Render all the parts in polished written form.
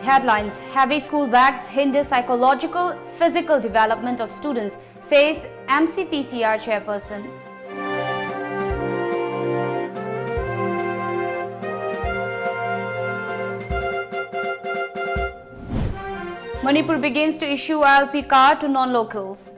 Headlines: Heavy school bags hinder psychological, physical development of students, says MCPCR chairperson. Manipur begins to issue ILP card to non-locals.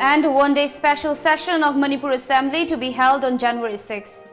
And a one-day special session of Manipur Assembly to be held on January 6.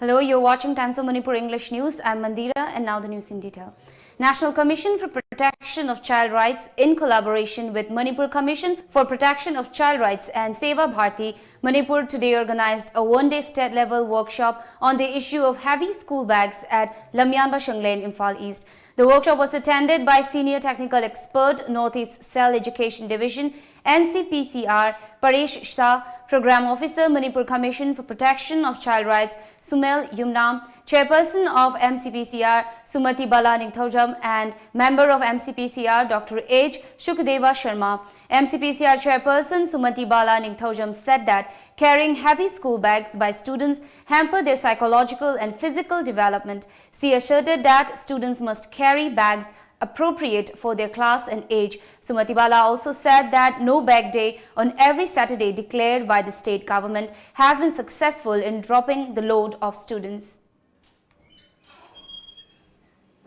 Hello, you're watching Times of Manipur English News. I'm Mandira, and now the news in detail. National Commission for Protection of Child Rights, in collaboration with Manipur Commission for Protection of Child Rights and Seva Bharti, Manipur today organized a one-day state-level workshop on the issue of heavy school bags at lamjingbatomtv in Imphal East. The workshop was attended by Senior Technical Expert, Northeast Cell Education Division, NCPCR, Paresh Shah, Program Officer, Manipur Commission for Protection of Child Rights, Sumel Yumnam, Chairperson of MCPCR, Sumati Bala Ningthaujam, and Member of MCPCR, Dr. H. Shukdeva Sharma. MCPCR Chairperson Sumati Bala Ningthaujam said that carrying heavy school bags by students hamper their psychological and physical development. She asserted that students must carry bags appropriate for their class and age. Sumati Bala also said that no bag day on every Saturday declared by the state government has been successful in dropping the load of students.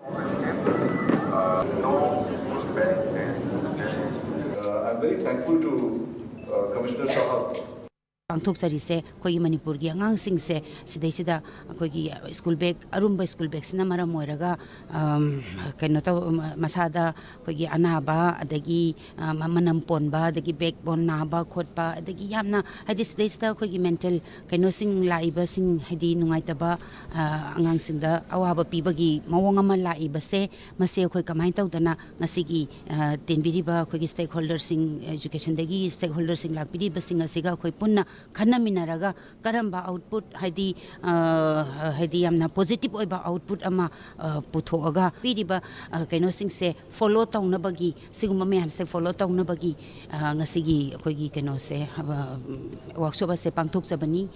I'm very thankful to Commissioner Sahab. Pangthokchari koi Manipur gi angang sing se sidaisida koi gi school bag arumba school bag sina maram moiraga kaino ta masada koi gi anaba adagi manam ponba adagi bag bon naba khotpa adagi yamna hadi sidaisida koi gi mental kaino sing laiba sing hadi nungaitaba angang singda awaba pibagi mawong ama laiba se mase koi kamai tawdana ngasigi tenbiriba koi gi stakeholders sing education dagi stakeholders sing lakbiriba sing asiga koi punna Khana minaraga karamba output haidi amna positive oiba output ama puthoaga piriba kaino sing se follow tawnabagi siguma mem se follow tawnabagi ngasigi akoigi kaino se workshop se pangthokchabani.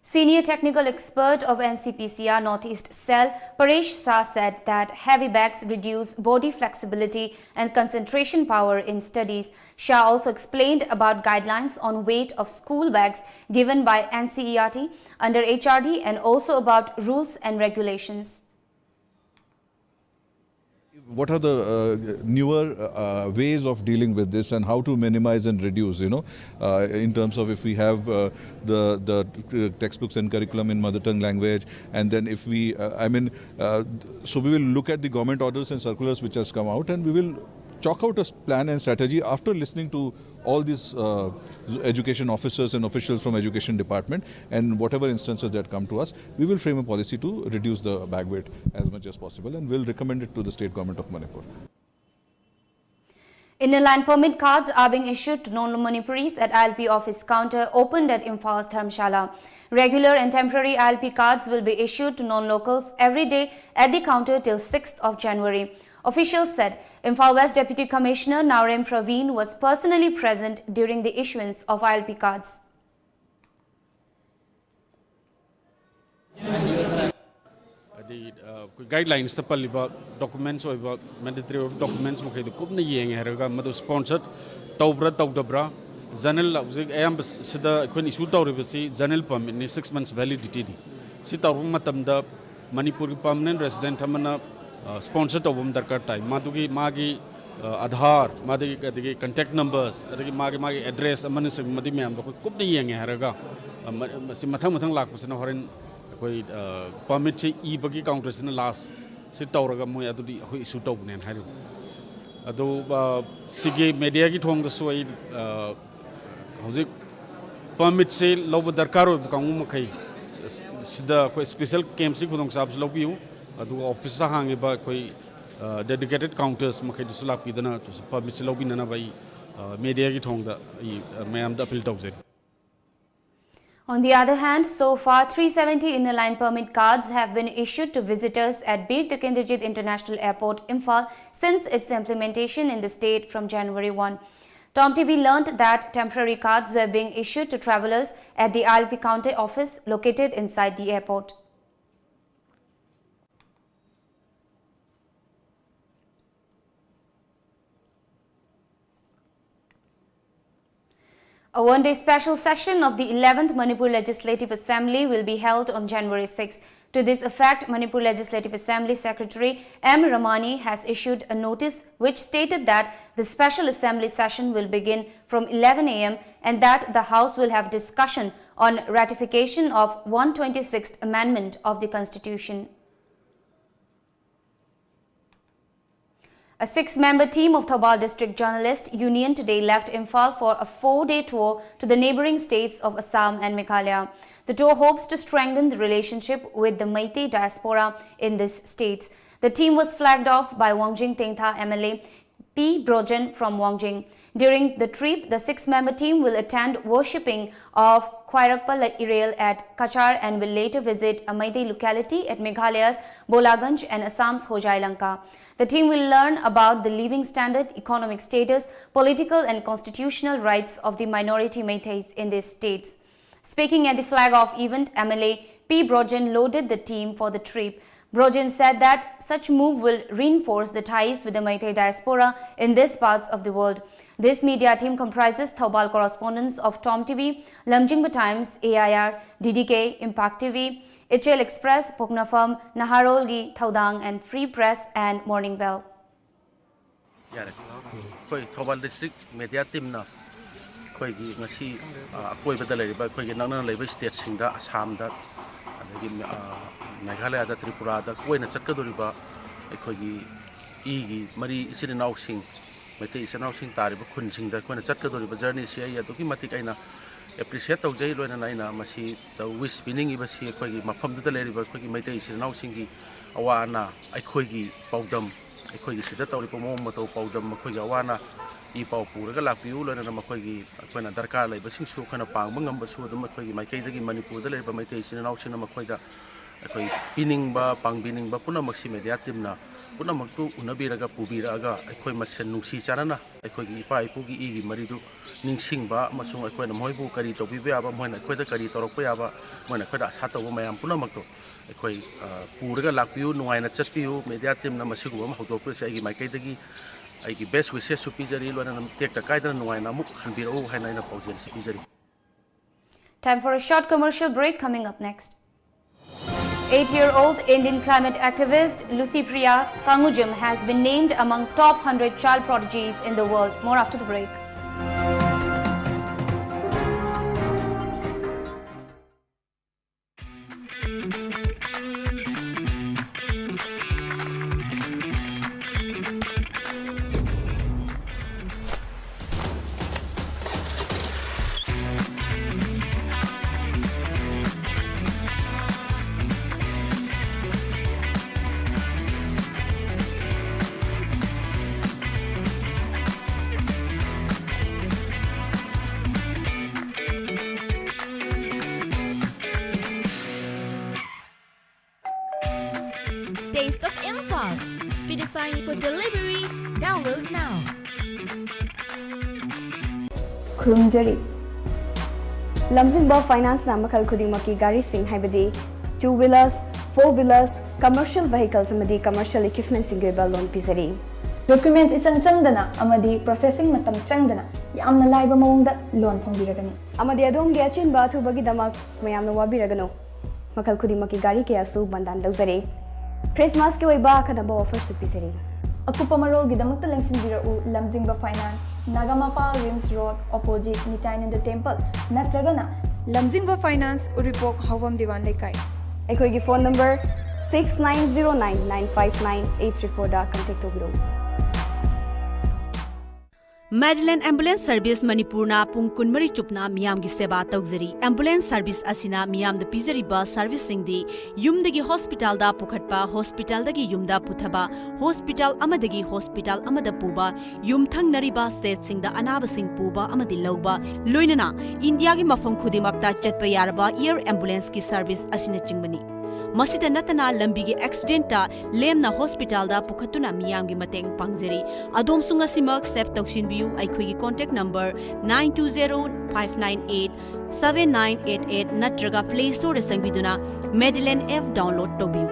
Senior Technical Expert of NCPCR Northeast Cell, Paresh Shah, said that heavy bags reduce body flexibility and concentration power in studies. Shah also explained about guidelines on weight of school bags given by NCERT under HRD and also about rules and regulations. What are the newer ways of dealing with this and how to minimize and reduce, in terms of if we have the textbooks and curriculum in mother tongue language, and then if we, so we will look at the government orders and circulars which has come out, and we will chalk out a plan and strategy after listening to all these education officers and officials from education department, and whatever instances that come to us, we will frame a policy to reduce the bag weight as much as possible, and we'll recommend it to the state government of Manipur. Inner line permit cards are being issued to non-Manipuris at ILP office counter opened at Imphal's Dharamshala. Regular and temporary ILP cards will be issued to non-locals every day at the counter till 6th of January. Officials said Imphal West Deputy Commissioner Naurem Praveen was personally present during the issuance of ILP cards. The guidelines the paliba documents or mandatory documents mukhay the kubna yeng heraga madu sponsored tawbra tawdabra janel am sida kun issue tawribasi janel permit ni 6 months validity ni si tawrum matamda Manipur permanent resident hamana sponsored of darkar time madugi magi Aadhaar madagi contact numbers adagi magi address amanisig madi me am ko kubna yeng heraga si mathang lak pasna horen koi permit che e bagi counter sin last sit tawraga moi adudi hoi issue tawnen hairu ado sige media gi thong da soi hojik permit se lobo darkar oi bukangu makai sida ko special camp si khudong sab lobiu adu office sa hangi ba koi dedicated counters makai du sulak pidana to permit se lobi nana bai media ki thong da mayam da appeal tawse. On the other hand, so far 370 inner line permit cards have been issued to visitors at Bir Tikendrajit International Airport, Imphal, since its implementation in the state from January 1. TOMTV learnt that temporary cards were being issued to travellers at the ILP counter office located inside the airport. A one-day special session of the 11th Manipur Legislative Assembly will be held on January 6. To this effect, Manipur Legislative Assembly Secretary M. Ramani has issued a notice which stated that the special assembly session will begin from 11 a.m. and that the House will have discussion on ratification of 126th Amendment of the Constitution. A 6-member team of Thoubal District Journalists Union today left Imphal for a 4-day tour to the neighbouring states of Assam and Meghalaya. The tour hopes to strengthen the relationship with the Meitei diaspora in these states. The team was flagged off by Wangjing Tengtha MLA P. Brojan from Wangjing. During the trip, the 6-member team will attend worshipping of Khairakpa Irail at Kachar and will later visit a Meitei locality at Meghalaya's Bolaganj and Assam's Hojai Lanka. The team will learn about the living standard, economic status, political and constitutional rights of the minority Meiteis in these states. Speaking at the flag-off event, MLA P. Brojan lauded the team for the trip. Brojan said that such move will reinforce the ties with the Meitei diaspora in these parts of the world. This media team comprises Thoubal correspondents of TOMTV, Lamjingba Times, AIR, DDK, Impact TV, HL Express, Poknafam, Naharolgi, Thaudang and Free Press and Morning Bell. Thoubal District Media Team na koi gi ngasi koi badalai ba koi gi nangna leiba state singda Assam da Meghalaya da Tripura da koi na chatkadoriba koi gi gi mari isinau sing Meitei isinau sing tariba khun sing da koi na chatkadoriba journey se ya to ki matik aina appreciate taujai loina naina masi the wish pinning iba si koi gi mafam da leriba koi gi Meitei isinau sing gi awana ai koi gi paudam ai koi gi sida tawri pomo mato paudam koi gi awana I pau pura la piu lo na makoi gi akona darkar lai basing su kana pang mangam basu da makoi gi maikai da gi Manipur da lai ba Meitei sin nau sin makoi da akoi pining ba pang bining ba puna maksi media team na puna maktu unabi raga pubi raga akoi masen nungsi charana akoi gi pa ipu gi gi maridu ningsing ba masung akoi na moi bu kari to bi ba ba moi na akoi da kari torok pa ya ba moi na akoi da sa to ba mayam puna makto akoi pura la piu nuai na chat piu media team na masigu ma hoto pu sai gi maikai da gi I best wishes to Pizari, take the Kaidan, and be all Hanina Pogens Pizari. Time for a short commercial break coming up next. 8-year-old Indian climate activist Lucy Priya Kangujam has been named among top 100 child prodigies in the world. More after the break. Taste of Imphal. Speedifying for delivery. Download now. Khurumjari Lamjingba Finance na makal khudingmaki gari sing haibadi 2-wheelers, 4-wheelers, commercial vehicles amadi commercial equipment singeba loan pizari. Documents isang changdana amadi processing matam changdana yamna laiba mawongda loan phongbiragani. Amadi adomgi achinba thubagi damak mayamna wabiragano. Makal khudingmaki gari kaya su bandan lawzari. Christmas ki oiba kadaba offer su pizari. Akupa marol gidamakta lengsinbirau Lamjingba Finance, Nagamapa Rims Road, opposite Nitayananda Temple, Natragana. Lamjingba Finance, Uripok, Havam Diwan Lekai. Ekoigi phone number 6909959834 da contact obiro. Madeline Ambulance Service Manipurna pung kunmari chupna miyam gi seba tawjari. Ambulance service asina miyam da pizariba service singdi yumdagi hospital da pukhatpa hospital dagi yumda puthaba hospital amadagi hospital amada puba yum thangnariba state singda anaba sing puba amadi lawba loinana India gi mafam khudimakta chatpa yarba air ambulance ki service asina chingmani. Masida natana lambigi accident ta lemna hospital da pukhatuna miyam gi mateng pangjari. Adom sunga simak sep tawshin biu aikhui gi contact number 9205987988 natraga Play Store da sangbiduna Madeline F download tobiu.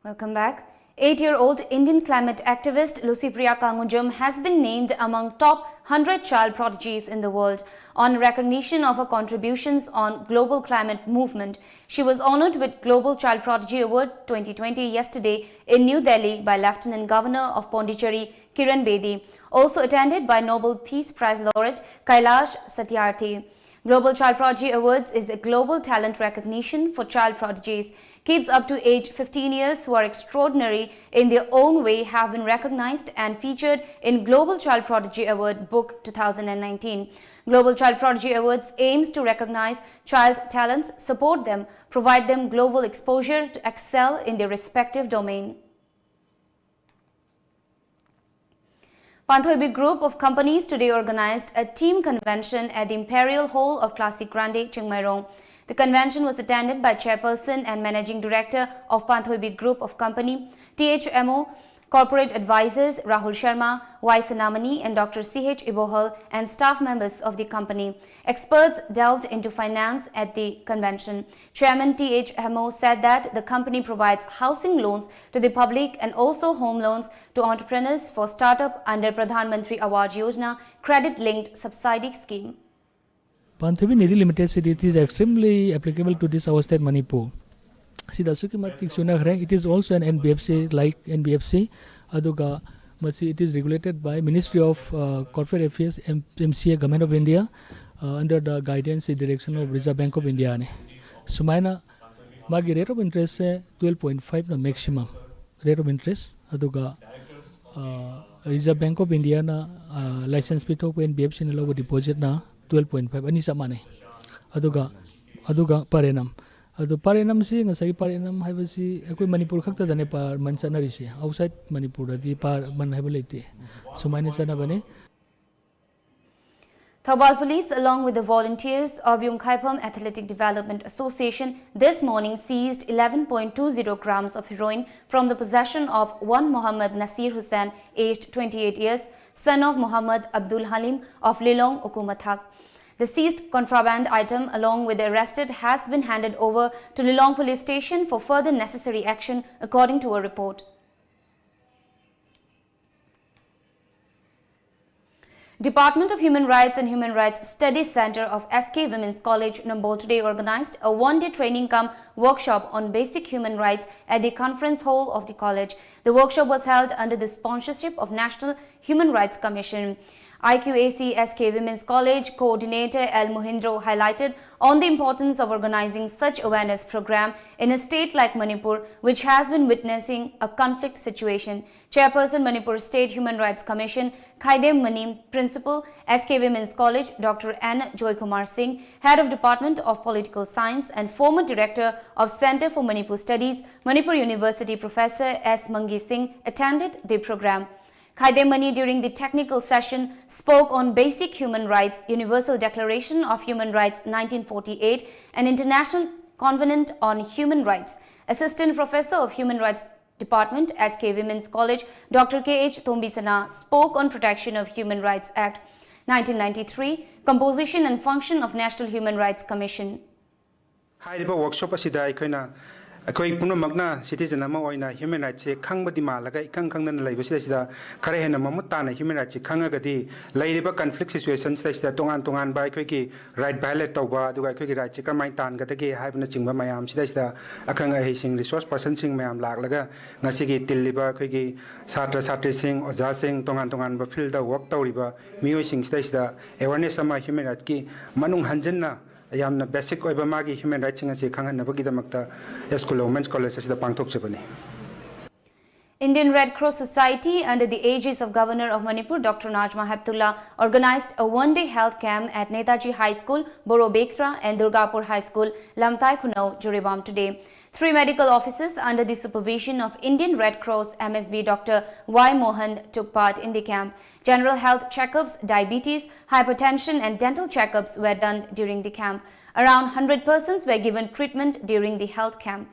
Welcome back. 8-year-old Indian climate activist Lucy Priya Kangujam has been named among top 100 child prodigies in the world on recognition of her contributions on global climate movement. She was honored with Global Child Prodigy Award 2020 yesterday in New Delhi by Lieutenant Governor of Pondicherry Kiran Bedi, also attended by Nobel Peace Prize laureate Kailash Satyarthi. Global Child Prodigy Awards is a global talent recognition for child prodigies. Kids up to age 15 years who are extraordinary in their own way have been recognized and featured in Global Child Prodigy Award Book 2019. Global Child Prodigy Awards aims to recognize child talents, support them, provide them global exposure to excel in their respective domain. Panthoibi Group of Companies today organized a team convention at the Imperial Hall of Classic Grande, Chingmairong. The convention was attended by Chairperson and Managing Director of Panthoibi Group of Company, THMO, Corporate Advisors Rahul Sharma, Y. Sanamani and Dr. C.H. Ibohal and staff members of the company. Experts delved into finance at the convention. Chairman THMO said that the company provides housing loans to the public and also home loans to entrepreneurs for startup under Pradhan Mantri Award Yojana credit-linked subsidy scheme. Panthoibi Nidhi Limited it is extremely applicable to this our state Manipur. It is also an NBFC like NBFC. Aduga, it is regulated by Ministry of Corporate Affairs, MCA, Government of India, under the guidance and direction of Reserve Bank of India. Sumaina, magi rate of interest 12.5 na maximum rate of interest. Aduga, Reserve Bank of India na license pito ko NBFC na low deposit na 12.5 ani samane. Aduga parenam. Ado parenam si nga say parenam haibasi ako Manipur khakta dane par mansana risi outside Manipur di par man haibalite sumaine sana bane. Thoubal Police, along with the volunteers of Yumkhaipam Athletic Development Association, this morning seized 11.20 grams of heroine from the possession of one Muhammad Nasir Hussain, aged 28 years, son of Muhammad Abdul Halim of Lilong, Ukumathak. The seized contraband item along with the arrested has been handed over to Lilong Police Station for further necessary action according to a report. Department of Human Rights and Human Rights Studies Center of SK Women's College, Nambol today organized a one-day training workshop on basic human rights at the conference hall of the college. The workshop was held under the sponsorship of National Human Rights Commission. IQAC SK Women's College Coordinator L. Mohindro highlighted on the importance of organizing such awareness program in a state like Manipur, which has been witnessing a conflict situation. Chairperson Manipur State Human Rights Commission, Khaidem Manim, Principal, SK Women's College, Dr. N. Joy Kumar Singh, Head of Department of Political Science and former Director of Center for Manipur Studies, Manipur University Professor S. Mangi Singh attended the program. Khaidem Mani during the technical session spoke on basic human rights, Universal Declaration of Human Rights 1948 and International Covenant on Human Rights. Assistant Professor of Human Rights Department, SK Women's College, Dr. K.H. Thombisana spoke on Protection of Human Rights Act 1993, Composition and Function of National Human Rights Commission. Workshop Akoi Puno Magna, citizen Amoina, human rights, Kangbadima, like Kankan Labasida, Karahana Mamutana, human rights, Kangagati, Layba conflict situations, that Tongan by Quiki, right ballot over, do I quickly write Chikamaitan, Gataki, having a chingba mayam, Sidasta, Akanga Hissing, resource person sing mayam Laga, Nasiki, Tiliba, Quiki, Satra sing, Ozasing, Tongan, but fill the work Toriba, musing Stasta, awareness of my human rights, Manung Hanjana. Yamna basic Obamagi human rights and Kangan Nabagi the Makta Escolo Men's College as the Pangtok Japanese. Indian Red Cross Society, under the aegis of Governor of Manipur, Dr. Najma Heptullah, organized a one-day health camp at Netaji High School, Borobektra, and Durgapur High School, Lamtai Khunau, Joribam today. 3 medical officers under the supervision of Indian Red Cross MSB Dr. Y. Mohan took part in the camp. General health checkups, diabetes, hypertension and dental checkups were done during the camp. Around 100 persons were given treatment during the health camp.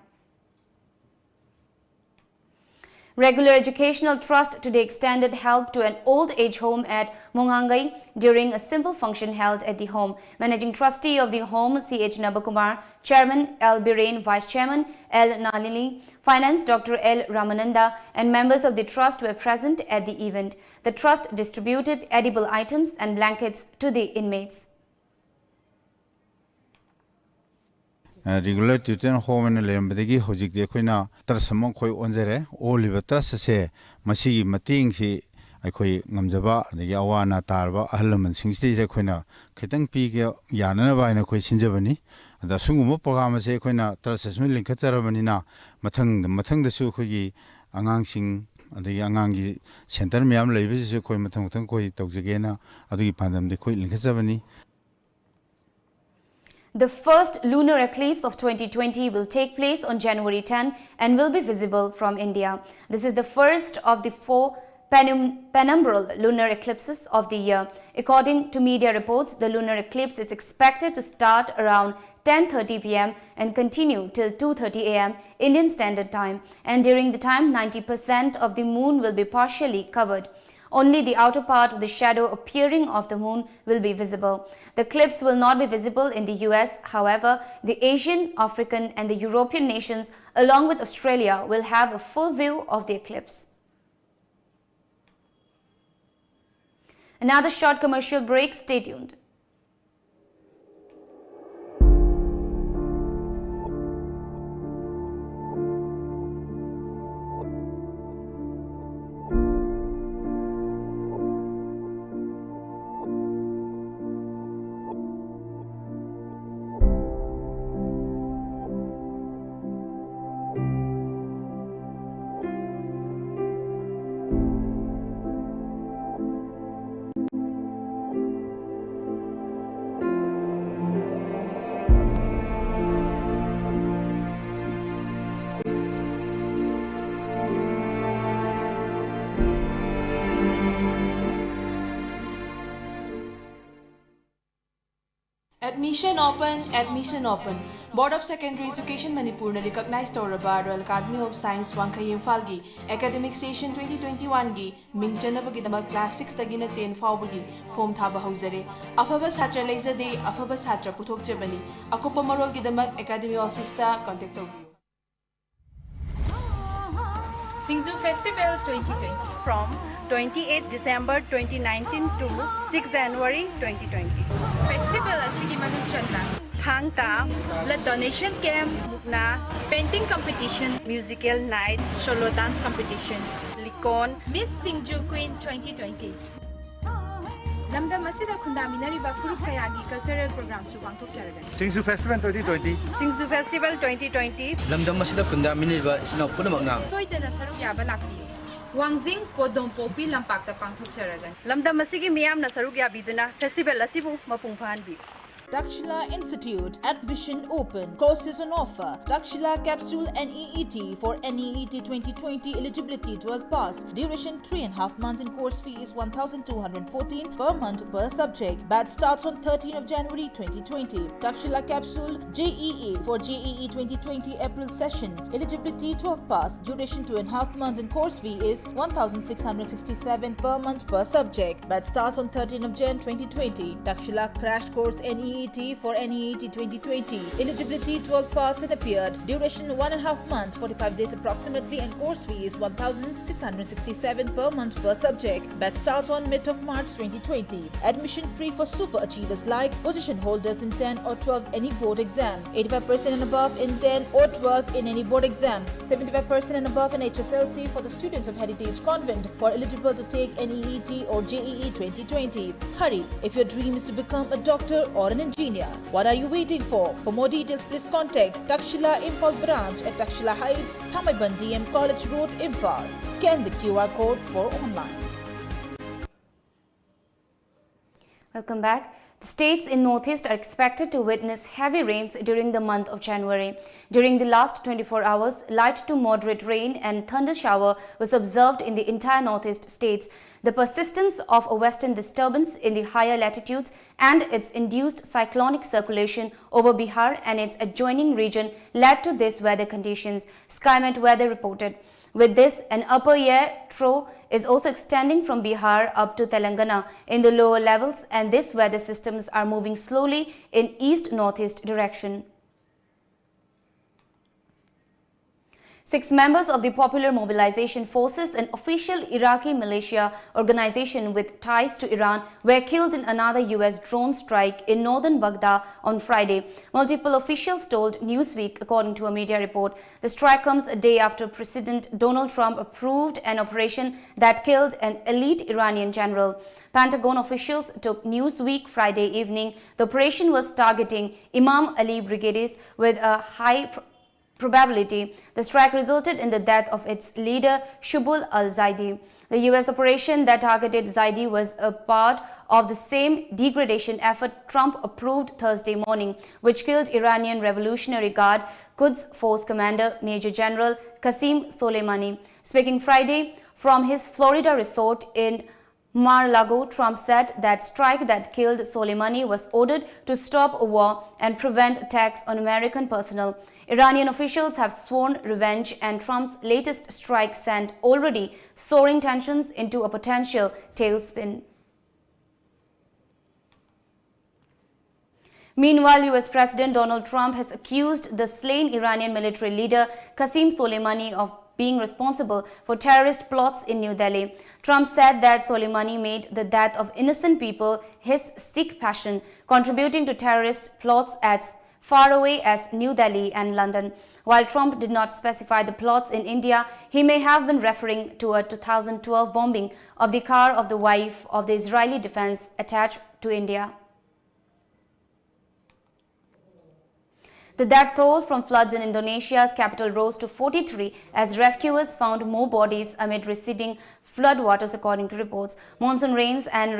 Regular Educational Trust today extended help to an old age home at Mongangai during a simple function held at the home. Managing Trustee of the home, C.H. Nabakumar, Chairman L. Birain, Vice Chairman L. Nalini, Finance Dr. L. Ramananda, and members of the trust were present at the event. The trust distributed edible items and blankets to the inmates. Regular tutor home and Lambadigi Hojik de Quina, Trasamon Koi Onzere, Oliver Trasase, Masi Mating, I koi Namjaba, the Yawana Tarba, Alaman Singsti de Quina, Ketang Pig Yanava in a Koi Sinjavani, the Sungumo Pogama Quina, Trasas Milling Kataravanina, Matang the Sukugi, Angang Sing, the Yangangi, Center Miam Lavis, Koi Matang Koi Togzagena, Adi Pandam de Koi Linkasavani. The first lunar eclipse of 2020 will take place on January 10 and will be visible from India. This is the first of the 4 penumbral lunar eclipses of the year. According to media reports, the lunar eclipse is expected to start around 10:30 p.m. and continue till 2:30 a.m. Indian Standard Time. And during the time, 90% of the moon will be partially covered. Only the outer part of the shadow appearing of the moon will be visible. The eclipse will not be visible in the US. However, the Asian, African and the European nations along with Australia will have a full view of the eclipse. Another short commercial break. Stay tuned. Admission open, admission open. Board of Secondary Education Manipur na recognized Toraba Royal Academy of Science Wangkayim Falgi Academic Session 2021 gi Mingchanabagi damak class 6 tagina 10 faubagi form thaba hauzare. Afaba Satra Laizade, Afaba Satra Putok Jabani, Akopa Marol Gidamak Academy Office ta contact of you. Singzu Festival 2020 from 28 December 2019 to 6 January 2020. Festival asigi manuchanna Hangta, blood donation camp, na painting competition, musical night, solo dance competitions, Likon, Miss Singju Queen 2020. Lamdam asida khundaminariba furup kayagi cultural programs su pangthokjaragani. Singzu Festival 2020. Singzu Festival 2020. Lamdam asida khundaminariba isna punamakna. Soidana saruk yaba lakpiyo. Wangjing Kodom Popi Lampakta pangthokjaragani. Lamdam asigi miyamna saruk yabiduna festival asibu mapung phanbi. Dakshila Institute, admission open, courses on offer. Dakshila Capsule NEET for NEET 2020 eligibility 12 pass. Duration 3.5 months and course fee is 1,214 per month per subject. Batch starts on 13th of January 2020. Dakshila Capsule JEE for JEE 2020 April session. Eligibility 12 pass. Duration 2.5 months and course fee is 1,667 per month per subject. Batch starts on 13th of Jan 2020. Dakshila Crash Course NEET for NEET 2020. Eligibility 12 pass and appeared. Duration 1.5 months, 45 days approximately, and course fee is 1,667 per month per subject. Batch starts on mid of March 2020. Admission free for super achievers like position holders in 10 or 12 any board exam, 85% and above in 10 or 12 in any board exam, 75% and above in HSLC for the students of Heritage Convent who are eligible to take NEET or JEE 2020. Hurry! If your dream is to become a doctor or an engineer. What are you waiting for? For more details, please contact Takshila Imphal branch at Takshila Heights, Thamaiban DM College Road, Imphal. Scan the QR code for online. Welcome back. The states in Northeast are expected to witness heavy rains during the month of January. During the last 24 hours, light to moderate rain and thunder shower was observed in the entire Northeast states. The persistence of a western disturbance in the higher latitudes and its induced cyclonic circulation over Bihar and its adjoining region led to these weather conditions, SkyMet Weather reported. With this, an upper air trough is also extending from Bihar up to Telangana in the lower levels, and these weather systems are moving slowly in east-northeast direction. 6 members of the Popular Mobilization Forces, an official Iraqi militia organization with ties to Iran, were killed in another US drone strike in northern Baghdad on Friday. Multiple officials told Newsweek, according to a media report. The strike comes a day after President Donald Trump approved an operation that killed an elite Iranian general. Pentagon officials told Newsweek Friday evening the operation was targeting Imam Ali brigades with a high probability. The strike resulted in the death of its leader, Shubul al-Zaidi. The US operation that targeted Zaidi was a part of the same degradation effort Trump approved Thursday morning, which killed Iranian Revolutionary Guard Quds Force Commander Major General Qasem Soleimani. Speaking Friday from his Florida resort in Mar-a-Lago, Trump said that strike that killed Soleimani was ordered to stop a war and prevent attacks on American personnel. Iranian officials have sworn revenge, and Trump's latest strike sent already soaring tensions into a potential tailspin. Meanwhile, US President Donald Trump has accused the slain Iranian military leader Qasem Soleimani of being responsible for terrorist plots in New Delhi. Trump said that Soleimani made the death of innocent people his Sikh passion, contributing to terrorist plots as far away as New Delhi and London. While Trump did not specify the plots in India, he may have been referring to a 2012 bombing of the car of the wife of the Israeli defense attached to India. The death toll from floods in Indonesia's capital rose to 43 as rescuers found more bodies amid receding floodwaters, according to reports. Monsoon rains and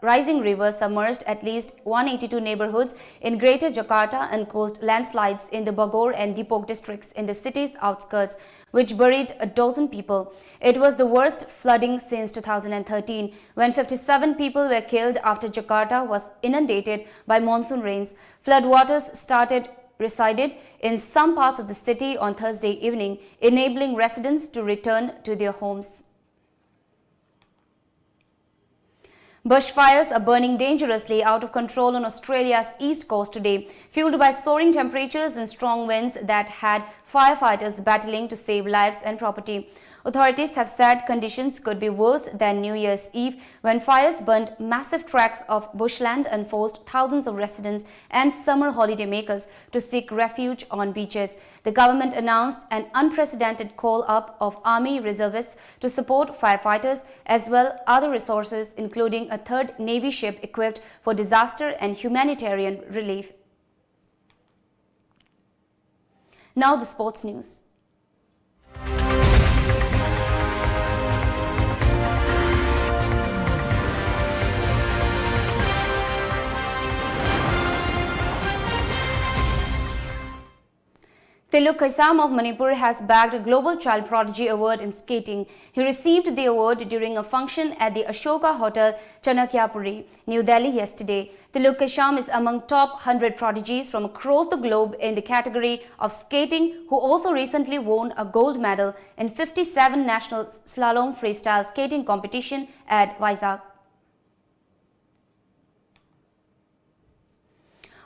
rising rivers submerged at least 182 neighborhoods in Greater Jakarta and caused landslides in the Bogor and Depok districts in the city's outskirts, which buried a dozen people. It was the worst flooding since 2013, when 57 people were killed after Jakarta was inundated by monsoon rains. Floodwaters resided in some parts of the city on Thursday evening, enabling residents to return to their homes. Bushfires are burning dangerously out of control on Australia's east coast today, fueled by soaring temperatures and strong winds that had firefighters battling to save lives and property. Authorities have said conditions could be worse than New Year's Eve, when fires burned massive tracts of bushland and forced thousands of residents and summer holidaymakers to seek refuge on beaches. The government announced an unprecedented call-up of Army reservists to support firefighters, as well other resources, including a third Navy ship equipped for disaster and humanitarian relief. Now the sports news. Tiluk Assam of Manipur has bagged a Global Child Prodigy Award in skating. He received the award during a function at the Ashoka Hotel, Chanakyapuri, New Delhi yesterday. Tiluk Assam is among top 100 prodigies from across the globe in the category of skating, who also recently won a gold medal in 57 National Slalom Freestyle Skating Competition at Vizag.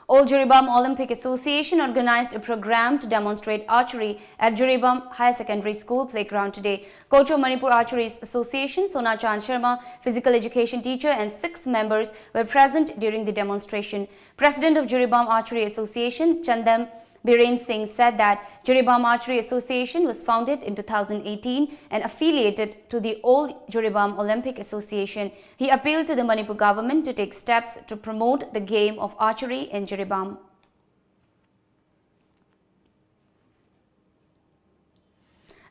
All Jiribam Olympic Association organized a program to demonstrate archery at Jiribam Higher Secondary School playground today. Coach of Manipur Archery Association, Sona Chand Sharma, physical education teacher and 6 members were present during the demonstration. President of Jiribam Archery Association, Chandam Biren Singh said that Joribam Archery Association was founded in 2018 and affiliated to the All Joribam Olympic Association. He appealed to the Manipur government to take steps to promote the game of archery in Joribam.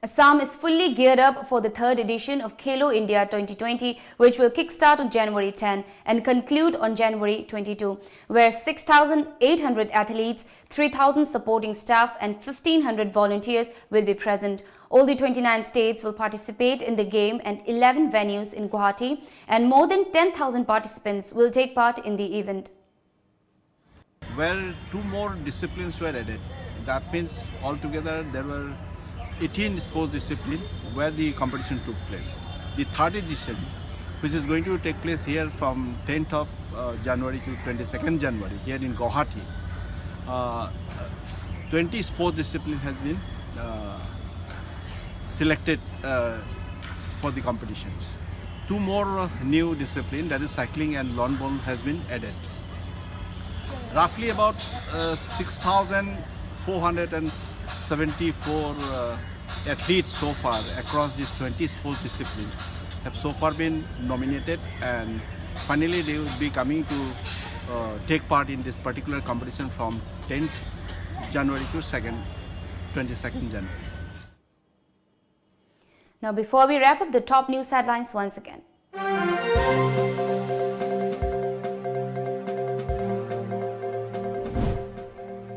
Assam is fully geared up for the third edition of Khelo India 2020, which will kickstart on January 10 and conclude on January 22, where 6,800 athletes, 3,000 supporting staff and 1,500 volunteers will be present. All the 29 states will participate in the game and 11 venues in Guwahati, and more than 10,000 participants will take part in the event. Where 2 more disciplines were added. That means altogether there were 18 sports disciplines where the competition took place. The third edition, which is going to take place here from 10th of January to 22nd January here in Guwahati, 20 sports disciplines has been selected for the competitions. 2 more new disciplines, that is cycling and lawn bowling, has been added. Roughly about 6,474 athletes so far across these 20 sports disciplines have so far been nominated, and finally they will be coming to take part in this particular competition from 10th January to 22nd January. Now, before we wrap up, the top news headlines once again.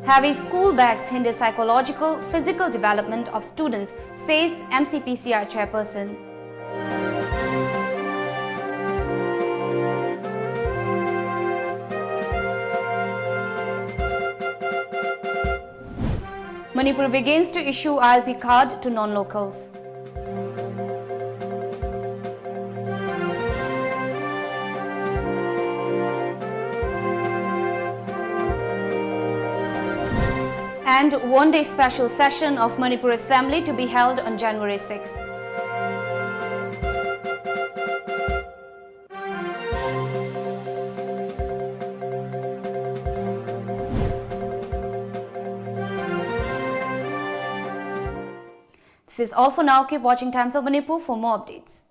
Heavy school bags hinder psychological, physical development of students, says MCPCR chairperson. Manipur begins to issue ILP card to non-locals. And one-day special session of Manipur Assembly to be held on January 6. This is all for now. Keep watching Times of Manipur for more updates.